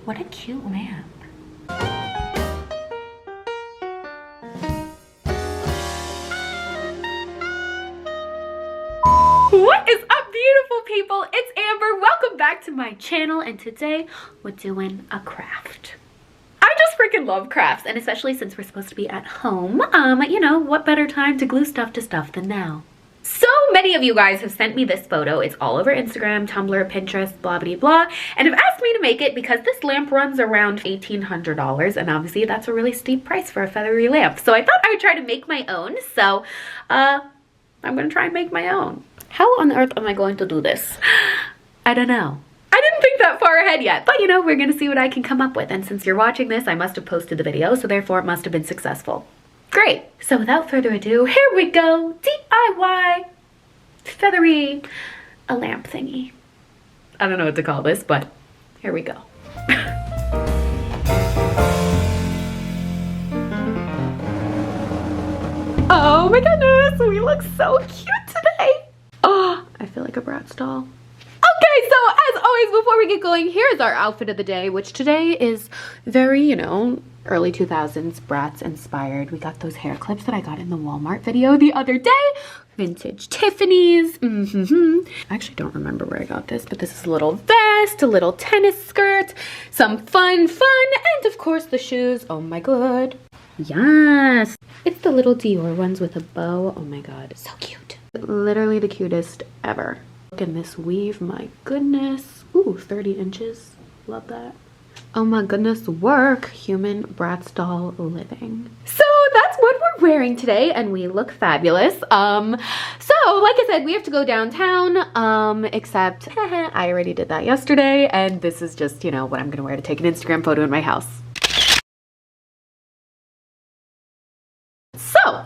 What a cute lamp. What is up, beautiful people? It's Amber. Welcome back to my channel, and today we're doing a craft. I just freaking love crafts, and especially since we're supposed to be at home, you know, what better time to glue stuff to stuff than now? So many of you guys have sent me this photo. It's all over Instagram, Tumblr, Pinterest, blah, blah, blah, and have asked me to make it because this lamp runs around $1,800, and obviously that's a really steep price for a feathery lamp. So I thought I would try to make my own, so I'm gonna try and make my own. How on earth am I going to do this? I don't know. I didn't think that far ahead yet, but you know, we're gonna see what I can come up with, and since you're watching this, I must have posted the video, so therefore it must have been successful. Great. So without further ado, here we go. DIY feathery a lamp thingy. I don't know what to call this, but here we go. Oh my goodness, we look so cute today. Oh, I feel like a Bratz doll. Okay, so as always, before we get going, here's our outfit of the day, which today is very, you know, early 2000s Bratz inspired. We got those hair clips that I got in the Walmart video the other day. Vintage Tiffany's. I actually don't remember where I got this, but this is a little vest, a little tennis skirt, some fun, and of course the shoes. Oh my god. Yes. It's the little Dior ones with a bow. Oh my god, so cute. Literally the cutest ever. Look at this weave, my goodness. Ooh, 30 inches. Love that. Oh my goodness, work. Human Bratz doll living. So that's what we're wearing today, and we look fabulous. So like I said, we have to go downtown, except I already did that yesterday, and this is just, you know, what I'm gonna wear to take an Instagram photo in my house. So,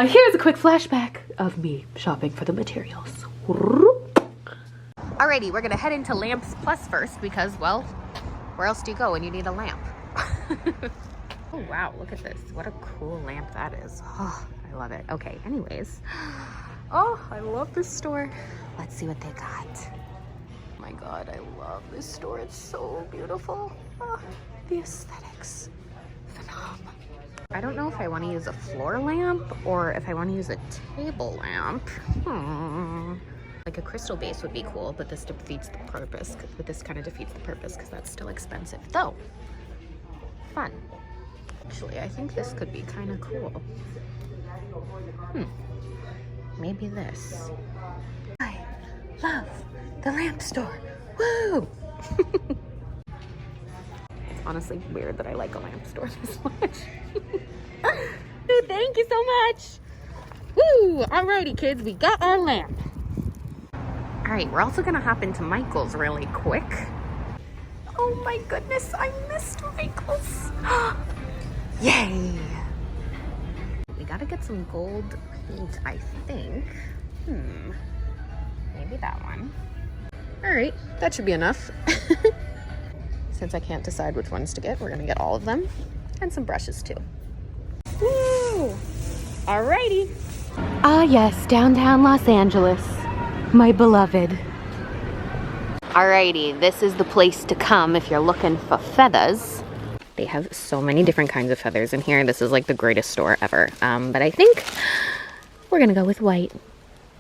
here's a quick flashback of me shopping for the materials. Alrighty, we're gonna head into Lamps Plus first because, well, where else do you go when you need a lamp? Oh wow, look at this. What a cool lamp that is. Oh, I love it. Okay, anyways. Oh, I love this store. Let's see what they got. Oh my god, I love this store. It's so beautiful. Oh, the aesthetics. Phenomenal. I don't know if I want to use a floor lamp or if I want to use a table lamp. Like a crystal base would be cool, but this defeats the purpose. But this kind of defeats the purpose because that's still expensive. Though, fun. Actually, I think this could be kind of cool. Maybe this. I love the lamp store. Woo! It's honestly weird that I like a lamp store this much. Dude, thank you so much. Woo! Alrighty, kids, we got our lamp. All right, we're also gonna hop into Michael's really quick. Oh my goodness, I missed Michael's. Yay! We gotta get some gold paint, I think. Maybe that one. All right, that should be enough. Since I can't decide which ones to get, we're gonna get all of them. And some brushes too. Woo! Alrighty. Ah yes, downtown Los Angeles. My beloved. Alrighty, this is the place to come if you're looking for feathers. They have so many different kinds of feathers in here. This is like the greatest store ever. But I think we're gonna go with white.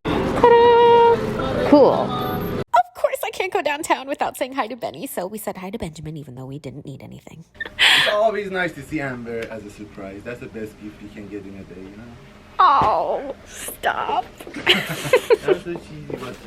Ta-da! Cool. Of course I can't go downtown without saying hi to Benny, so we said hi to Benjamin even though we didn't need anything. It's always nice to see Amber as a surprise. That's the best gift you can get in a day, you know? Oh, stop. That's so cheesy, but...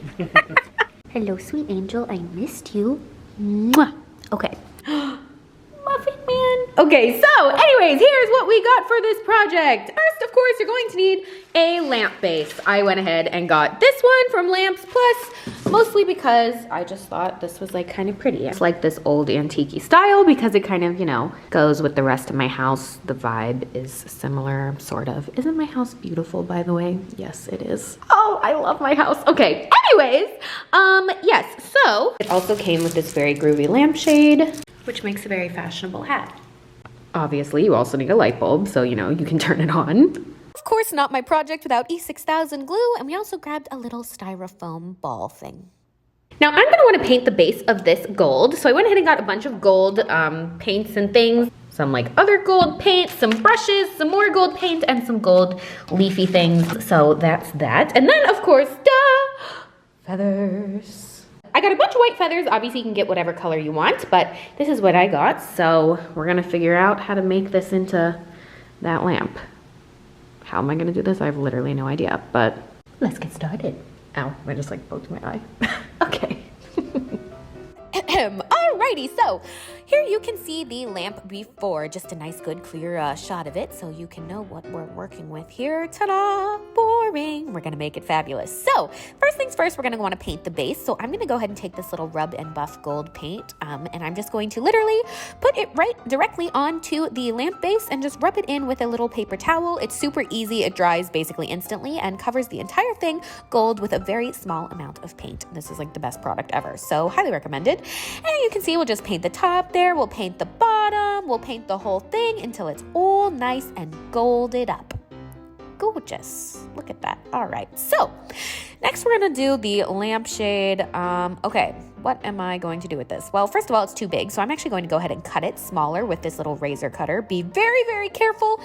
Hello, sweet angel. I missed you. Mwah. Okay. Muffin Man. Okay, so anyways, here's what we got for this project. First, of course, you're going to need a lamp base. I went ahead and got this one from Lamps Plus, mostly because I just thought this was like kind of pretty. It's like this old antique-y style because it kind of, you know, goes with the rest of my house. The vibe is similar, sort of. Isn't my house beautiful, by the way? Yes, it is. Oh, I love my house. Okay, anyways, yes, so it also came with this very groovy lampshade, which makes a very fashionable hat. Obviously, you also need a light bulb, so, you know, you can turn it on. Of course, not my project without E6000 glue, and we also grabbed a little styrofoam ball thing. Now I'm gonna wanna paint the base of this gold. So I went ahead and got a bunch of gold paints and things. Some like other gold paint, some brushes, some more gold paint, and some gold leafy things. So that's that. And then of course, duh, feathers. I got a bunch of white feathers. Obviously you can get whatever color you want, but this is what I got. So we're gonna figure out how to make this into that lamp. How am I gonna do this? I have literally no idea, but let's get started. Ow, I just like poked my eye. Okay. Alrighty, so here you can see the lamp before, just a nice good clear shot of it so you can know what we're working with here. Ta-da! Boring! We're gonna make it fabulous. So first things first, we're gonna wanna paint the base. So I'm gonna go ahead and take this little rub and buff gold paint and I'm just going to literally put it right directly onto the lamp base and just rub it in with a little paper towel. It's super easy. It dries basically instantly and covers the entire thing gold with a very small amount of paint. This is like the best product ever, so highly recommended. And you can see we'll just paint the top there, we'll paint the bottom, we'll paint the whole thing until it's all nice and golded up. Gorgeous. Look at that. All right, so next we're gonna do the lampshade. Okay, what am I going to do with this? Well, first of all, it's too big, so I'm actually going to go ahead and cut it smaller with this little razor cutter. Be very, very careful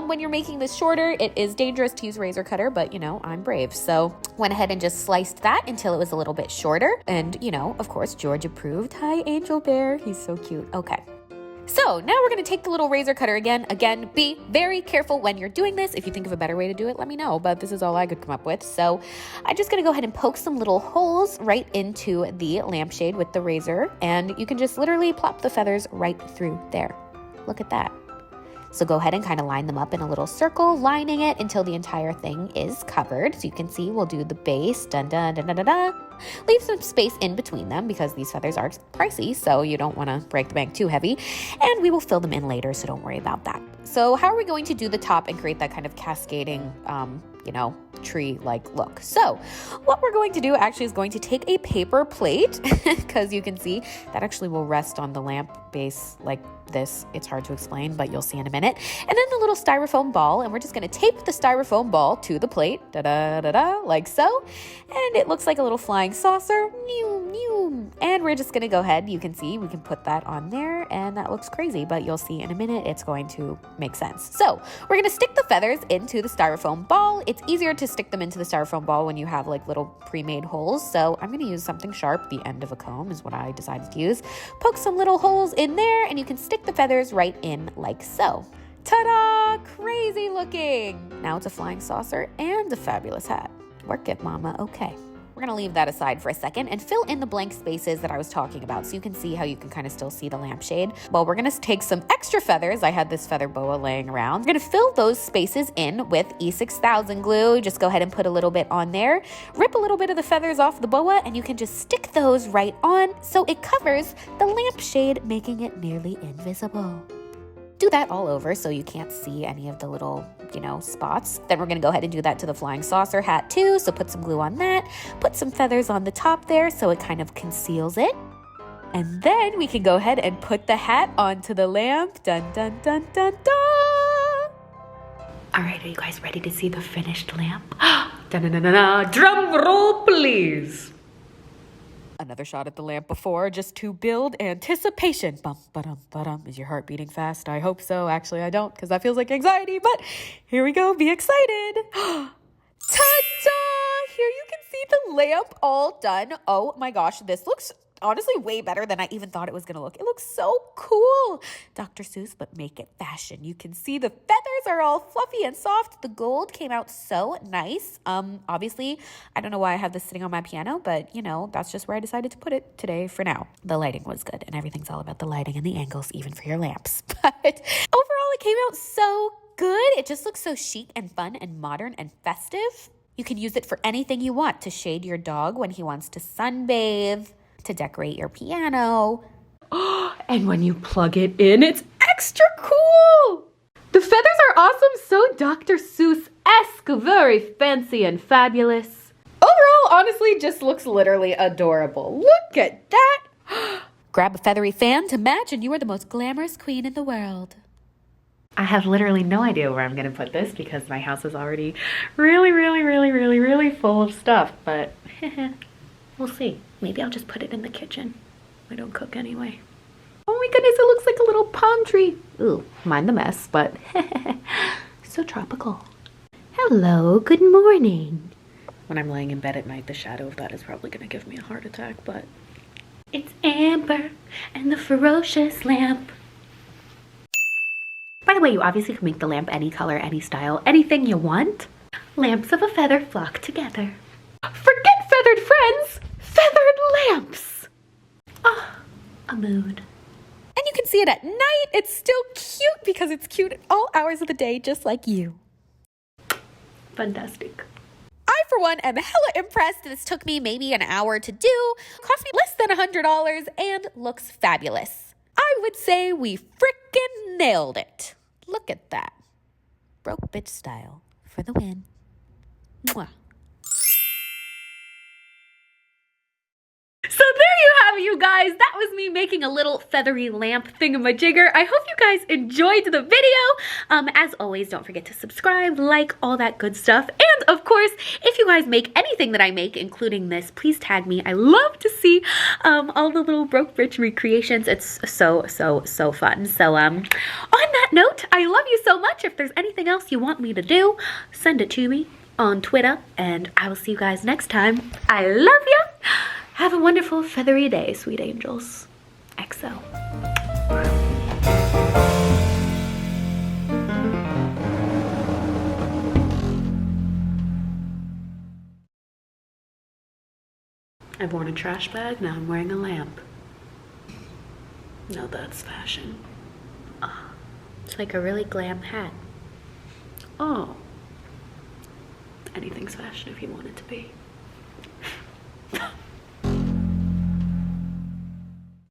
when you're making this shorter. It is dangerous to use razor cutter, but you know, I'm brave. So went ahead and just sliced that until it was a little bit shorter. And you know, of course, George approved. Hi, Angel Bear. He's so cute. Okay. So now we're gonna take the little razor cutter again. Again, be very careful when you're doing this. If you think of a better way to do it, let me know, but this is all I could come up with. So I'm just gonna go ahead and poke some little holes right into the lampshade with the razor, and you can just literally plop the feathers right through there. Look at that. So go ahead and kind of line them up in a little circle, lining it until the entire thing is covered. So you can see we'll do the base, dun dun dun dun dun dun. Leave some space in between them because these feathers are pricey, so you don't want to break the bank too heavy. And we will fill them in later, so don't worry about that. So how are we going to do the top and create that kind of cascading, you know, tree-like look? So what we're going to do actually is going to take a paper plate, because you can see that actually will rest on the lamp base like this. It's hard to explain, but you'll see in a minute. And then the little styrofoam ball, and we're just going to tape the styrofoam ball to the plate, da-da-da-da, like so. And it looks like a little flying saucer. And we're just going to go ahead. You can see we can put that on there, and that looks crazy, but you'll see in a minute it's going to make sense. So we're going to stick the feathers into the styrofoam ball. It's easier to stick them into the styrofoam ball when you have like little pre-made holes. So I'm going to use something sharp. The end of a comb is what I decided to use. Poke some little holes in there, and you can stick the feathers right in like so. Ta-da! Crazy looking! Now it's a flying saucer and a fabulous hat. Work it, mama. Okay. We're gonna leave that aside for a second and fill in the blank spaces that I was talking about, so you can see how you can kind of still see the lampshade. Well, we're gonna take some extra feathers. I had this feather boa laying around. We're gonna fill those spaces in with E6000 glue. Just go ahead and put a little bit on there. Rip a little bit of the feathers off the boa, and you can just stick those right on so it covers the lampshade, making it nearly invisible. Do that all over so you can't see any of the little, you know, spots. Then we're gonna go ahead and do that to the flying saucer hat too. So put some glue on that, put some feathers on the top there so it kind of conceals it. And then we can go ahead and put the hat onto the lamp. Dun, dun, dun, dun, dun. All right, are you guys ready to see the finished lamp? Dun, dun, dun, dun, dun. Drum roll, please. Another shot at the lamp before, just to build anticipation. Bum, ba-dum, ba-dum. Is your heart beating fast? I hope so. Actually, I don't, because that feels like anxiety, but here we go. Be excited. Ta-da! Here you can see the lamp all done. Oh my gosh, this looks honestly way better than I even thought it was gonna look. It looks so cool. Dr. Seuss, but make it fashion. You can see the feathers are all fluffy and soft. The gold came out so nice. Obviously, I don't know why I have this sitting on my piano, but you know, that's just where I decided to put it today for now. The lighting was good, and everything's all about the lighting and the angles, even for your lamps. But overall, it came out so good. It just looks so chic and fun and modern and festive. You can use it for anything you want, to shade your dog when he wants to sunbathe, to decorate your piano. And when you plug it in, it's extra cool! The feathers are awesome, so Dr. Seuss-esque, very fancy and fabulous. Overall, honestly, just looks literally adorable. Look at that! Grab a feathery fan to match, and you are the most glamorous queen in the world. I have literally no idea where I'm gonna put this because my house is already really full of stuff, but We'll see. Maybe I'll just put it in the kitchen. I don't cook anyway. Oh my goodness, it looks like a little palm tree. Ooh, mind the mess, but so tropical. Hello, good morning. When I'm laying in bed at night, the shadow of that is probably gonna give me a heart attack, but it's Amber and the ferocious lamp. By the way, you obviously can make the lamp any color, any style, anything you want. Lamps of a feather flock together. Forget feathered friends, feathered lamps. Ah, a mood. And you can see it at night. It's still cute because it's cute at all hours of the day, just like you. Fantastic. I, for one, am hella impressed. This took me maybe an hour to do, cost me less than $100, and looks fabulous. I would say we frickin' nailed it. Look at that. Broke bitch style for the win. Mwah. So there you have it, you guys. That was me making a little feathery lamp thingamajigger. I hope you guys enjoyed the video. As always, don't forget to subscribe, like, all that good stuff. And of course, if you guys make anything that I make, including this, please tag me. I love to see all the little broke bitch recreations. It's so fun. So on that note, I love you so much. If there's anything else you want me to do, send it to me on Twitter, and I will see you guys next time. I love you. Have a wonderful feathery day, sweet angels. XO. I've worn a trash bag, now I'm wearing a lamp. No, that's fashion. Oh, it's like a really glam hat. Oh. Anything's fashion if you want it to be.